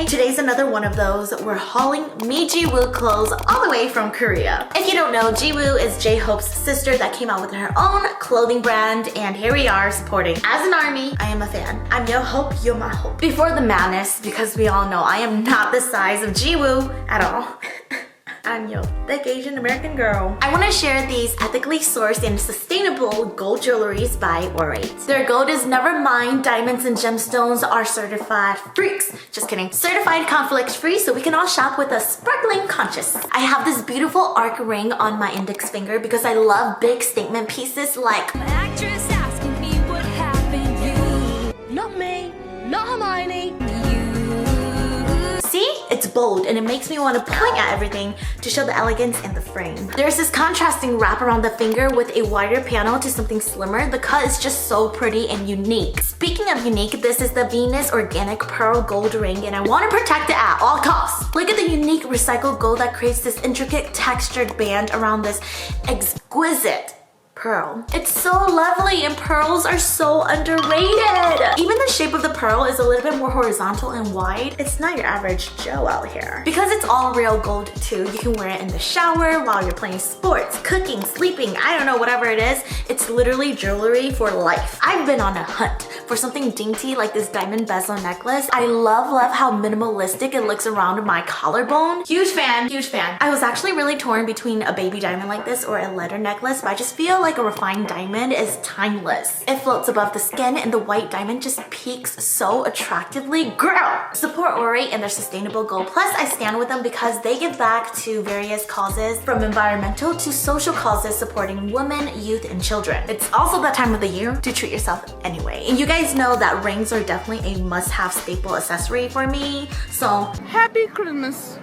Wednesday. Today's another one of those. We're hauling MEJIWOO clothes all the way from Korea. If you don't know, JiWoo is J-Hope's sister that came out with her own clothing brand, and here we are supporting. As an army, I am a fan. I'm your hope, you're my hope. Before the madness, because we all know I am not the size of JiWoo at all. I'm your thick Asian American girl. I want to share these ethically sourced and sustainable gold jewelries by Orate. Their gold is never mined, diamonds and gemstones are certified freaks. Just kidding. Certified conflict free so we can all shop with a sparkling conscience. I have this beautiful arc ring on my index finger because I love big statement pieces like An actress asking me what happened you. Not me, not Hermione, you. See? It's bold and it makes me want to point at everything to show the elegance in the frame. There's this contrasting wrap around the finger with a wider panel to something slimmer. The cut is just so pretty and unique. Speaking of unique, this is the Venus Organic Pearl Gold Ring and I want to protect it at all costs. Look at the unique recycled gold that creates this intricate textured band around this exquisite pearl. It's so lovely and pearls are so underrated. Even the shape of the pearl is a little bit more horizontal and wide. It's not your average Joe out here. Because it's all real gold too, you can wear it in the shower while you're playing sports, cooking, sleeping, I don't know, whatever it is. It's literally jewelry for life. I've been on a hunt for something dainty like this diamond bezel necklace. I love how minimalistic it looks around my collarbone. Huge fan, huge fan. I was actually really torn between a baby diamond like this or a leather necklace, but I just feel like a refined diamond is timeless. It floats above the skin and the white diamond just peaks so attractively. Girl! Support Orate and their sustainable gold. Plus, I stand with them because they give back to various causes from environmental to social causes supporting women, youth, and children. It's also that time of the year to treat yourself anyway. And you guys know that rings are definitely a must-have staple accessory for me. So, happy Christmas.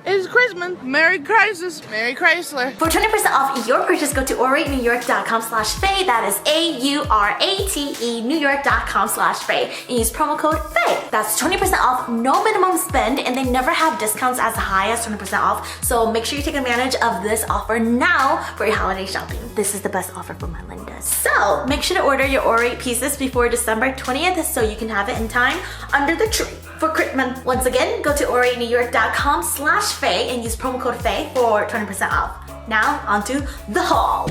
It's Christmas. Merry Christmas. Merry Chrysler. For 20% off your purchase, go to oratenewyork.com/fei. That is AURATE NewYork.com/fei. And use promo code FEI. That's 20% off, no minimum spend, and they never have discounts as high as 20% off. So make sure you take advantage of this offer now for your holiday shopping. This is the best offer for my Lindas. So make sure to order your Orate pieces before December 20th so you can have it in time under the tree for Christmas. Once again, go to oratenewyork.com/fei and use promo code FEI for 20% off. Now, onto the haul.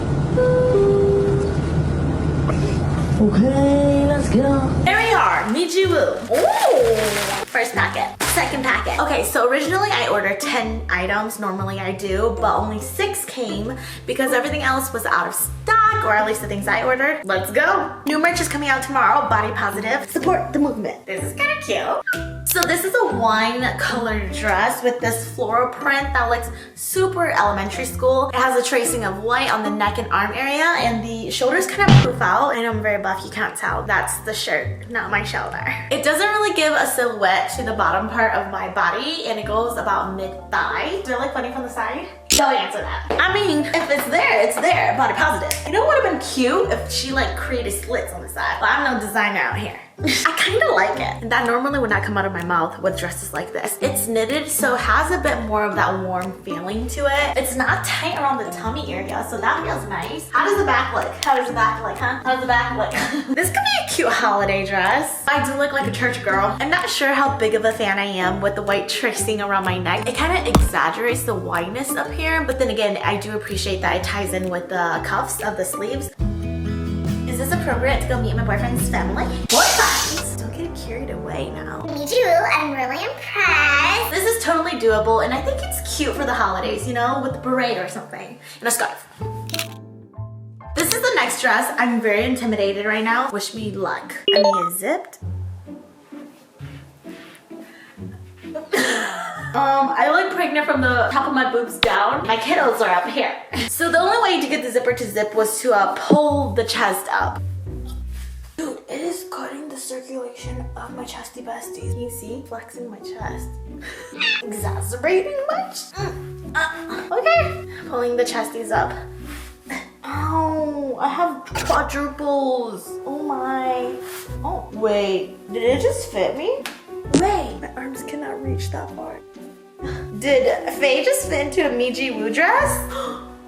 Okay, let's go. Here we are, MEJIWOO. Ooh! First packet, second packet. Okay, so originally I ordered 10 items. Normally I do, but only 6 came because everything else was out of stock, or at least the things I ordered. Let's go. New merch is coming out tomorrow, body positive. Support the movement. This is kind of cute. So this is a wine colored dress with this floral print that looks super elementary school. It has a tracing of white on the neck and arm area, and the shoulders kind of poof out. I know I'm very buff, you can't tell. That's the shirt, not my shoulder. It doesn't really give a silhouette to the bottom part of my body, and it goes about mid-thigh. Do I look funny from the side? Don't answer that. I mean, if it's there, it's there. Body positive. You know what would have been cute if she like created slits on the side? But I'm no designer out here. I kind of like it. That normally would not come out of my mouth with dresses like this. It's knitted, so it has a bit more of that warm feeling to it. It's not tight around the tummy area, so that feels nice. How does the back look? How does the back look, huh? How does the back look? This could be a cute holiday dress. I do look like a church girl. I'm not sure how big of a fan I am with the white tracing around my neck. It kind of exaggerates the wideness up here, but then again, I do appreciate that it ties in with the cuffs of the sleeves. Is this appropriate to go meet my boyfriend's family? Boyfriends! Don't get carried away now. MEJIWOO, I'm really impressed. This is totally doable, and I think it's cute for the holidays, you know, with a beret or something, and a scarf. This is the next dress. I'm very intimidated right now. Wish me luck. I mean, it's zipped. I look pregnant from the top of my boobs down. My kiddos are up here. So the only way to get the zipper to zip was to pull the chest up. Dude, it is cutting the circulation of my chesty besties. Can you see? Flexing my chest. Exacerbating much? Okay. Pulling the chesties up. Ow, I have quadruples. Oh my. Oh, wait. Did it just fit me? Wait, my arms cannot reach that far. Did Faye just fit into a MEJIWOO dress?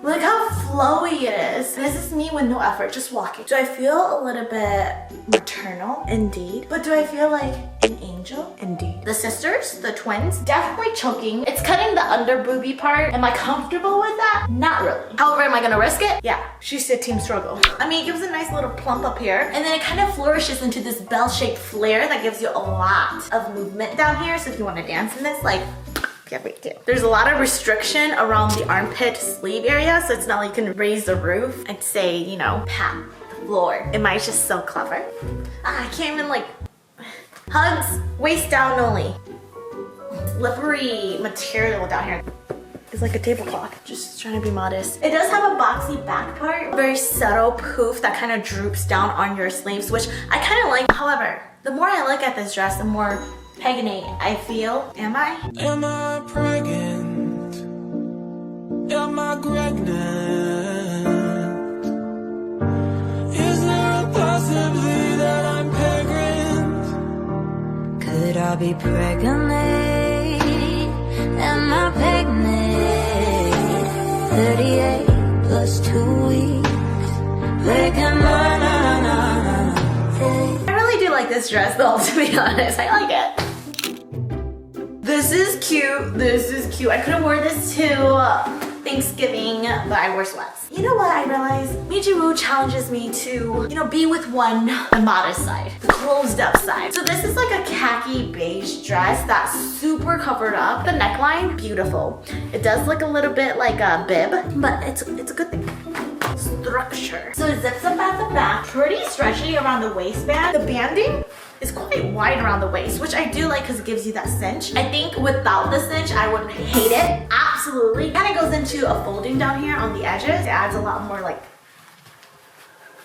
Look how flowy it is. This is me with no effort, just walking. Do I feel a little bit maternal? Indeed. But do I feel like an angel? angel indeed. The sisters, the twins, definitely choking. It's cutting the under boobie part. Am I comfortable with that? Not really. However, am I gonna risk it? Yeah, she said team struggle. I mean, it gives a nice little plump up here, and then it kind of flourishes into this bell-shaped flare that gives you a lot of movement down here. So if you want to dance in this, like, can't wait to. There's a lot of restriction around the armpit sleeve area, so it's not like you can raise the roof and say, you know, pat the floor. Am I just so clever? I can't even like, hugs, waist down only. Slippery material down here. It's like a tablecloth, just trying to be modest. It does have a boxy back part, very subtle poof that kind of droops down on your sleeves, which I kind of like. However, the more I look at this dress, the more pregnant I feel. Am I? Am I pregnant? Am I pregnant? Is there a possibility that I'm pregnant? Could I be pregnant? Am I pregnant? 38 plus 2 weeks. Pregnant, na, na, na, na. I really do like this dress though, to be honest. I like it. This is cute. This is cute. I could have worn this to Thanksgiving, but I wore sweats. You know what I realized? MEJIWOO challenges me to, you know, be with one, the modest side, the closed up side. So this is like a khaki beige dress that's super covered up. The neckline, beautiful. It does look a little bit like a bib, but it's a good thing. Structure. So it zips up at the back, pretty stretchy around the waistband. The banding is quite wide around the waist, which I do like because it gives you that cinch. I think without the cinch, I would hate it. Absolutely. Kind of goes into a folding down here on the edges. It adds a lot more like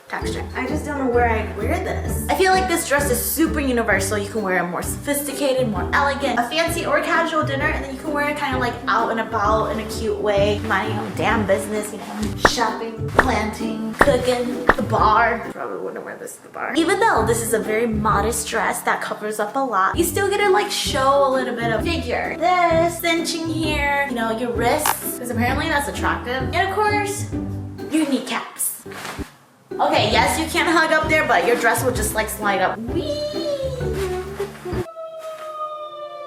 texture. I just don't know where I'd wear this. I feel like this dress is super universal. You can wear it more sophisticated, more elegant, a fancy or casual dinner, and then you can wear it kind of like out and about in a cute way. Minding your own damn business, you know, shopping, planting, cooking, the bar. Probably wouldn't wear this to the bar. Even though this is a very modest dress that covers up a lot, you still get to like show a little bit of figure. This cinching here, you know, your wrists, because apparently that's attractive. And of course, your kneecaps. Okay, yes, you can hug up there, but your dress will just like slide up. Whee!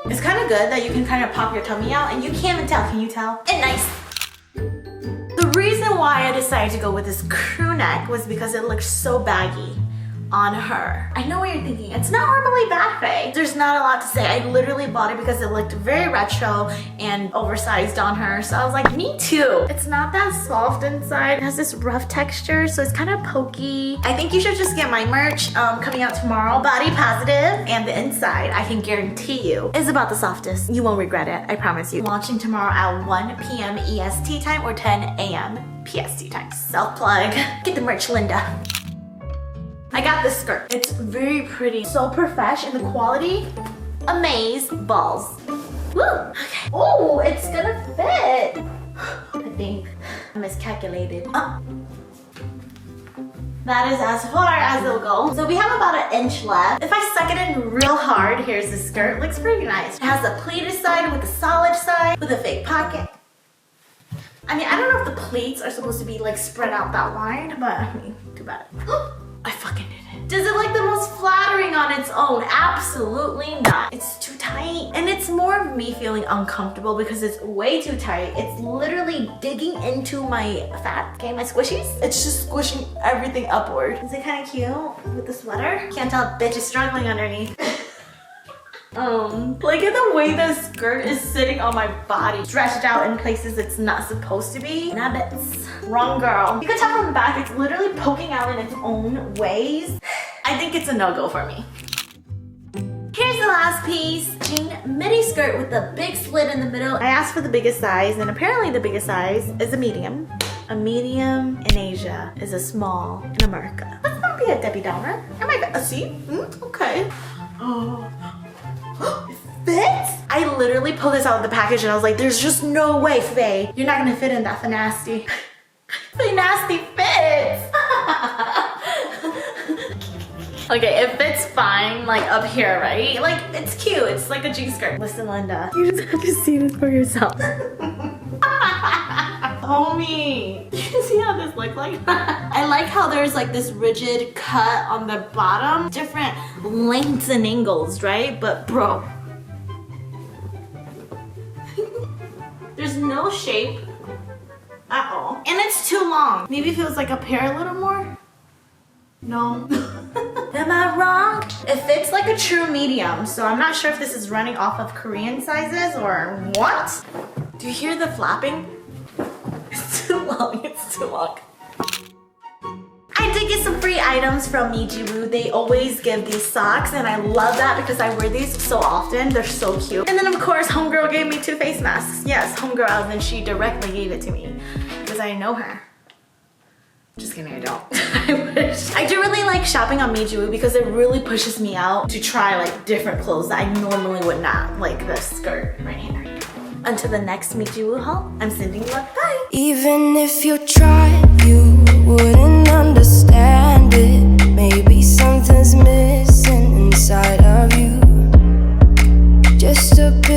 It's kind of good that you can kind of pop your tummy out, and you can't even tell. Can you tell? And nice. The reason why I decided to go with this crew neck was because it looks so baggy on her. I know what you're thinking. It's not normally bad, Faye. There's not a lot to say. I literally bought it because it looked very retro and oversized on her. So I was like, me too. It's not that soft inside. It has this rough texture, so it's kind of pokey. I think you should just get my merch coming out tomorrow. Body positive, and the inside, I can guarantee you, is about the softest. You won't regret it, I promise you. Launching tomorrow at 1 p.m. EST time or 10 a.m. PST time. Self-plug. Get the merch, Linda. I got this skirt. It's very pretty, so profesh, and the quality, amaze balls. Woo! Okay. Oh, it's gonna fit. I think I miscalculated. That is as far as it'll go. So we have about an inch left. If I suck it in real hard, here's the skirt. Looks pretty nice. It has a pleated side with a solid side with a fake pocket. I mean, I don't know if the pleats are supposed to be like spread out that wide, but I mean, too bad. I fucking did it. Does it look the most flattering on its own? Absolutely not. It's too tight. And it's more of me feeling uncomfortable because it's way too tight. It's literally digging into my fat, okay, my squishies. It's just squishing everything upward. Is it kind of cute with the sweater? Can't tell bitch is struggling underneath. Look at the way the skirt is sitting on my body. Stretched out in places it's not supposed to be. Nabbits. Wrong girl. You can tell from the back, it's literally poking out in its own ways. I think it's a no-go for me. Here's the last piece. Jean midi skirt with a big slit in the middle. I asked for the biggest size, and apparently the biggest size is a medium. A medium in Asia is a small in America. Let's not be a Debbie Downer. Am I see? Okay. Oh. It fits? I literally pulled this out of the package and I was like, there's just no way, Faye. You're not gonna fit in that finasty. Finasty fits! Okay, it fits fine, like up here, right? Like, it's cute. It's like a G skirt. Listen, Linda, you just have to see this for yourself. homie. You see how this looks like? I like how there's like this rigid cut on the bottom. Different lengths and angles, right? But bro, there's no shape at all. And it's too long. Maybe if it was like up here a little more. No. Am I wrong? It fits like a true medium, so I'm not sure if this is running off of Korean sizes or what. Do you hear the flapping? It's too long, it's too long. I did get some free items from MEJIWOO. They always give these socks and I love that because I wear these so often. They're so cute. And then of course, homegirl gave me 2 face masks. Yes, homegirl, and she directly gave it to me because I know her. Just kidding, I don't. I wish. I do really like shopping on MEJIWOO because it really pushes me out to try like different clothes that I normally would not, like this skirt right here. Until the next MEJIWOO haul, I'm sending you a bye. Even if you tried, you wouldn't understand it. Maybe something's missing inside of you. Just a bit.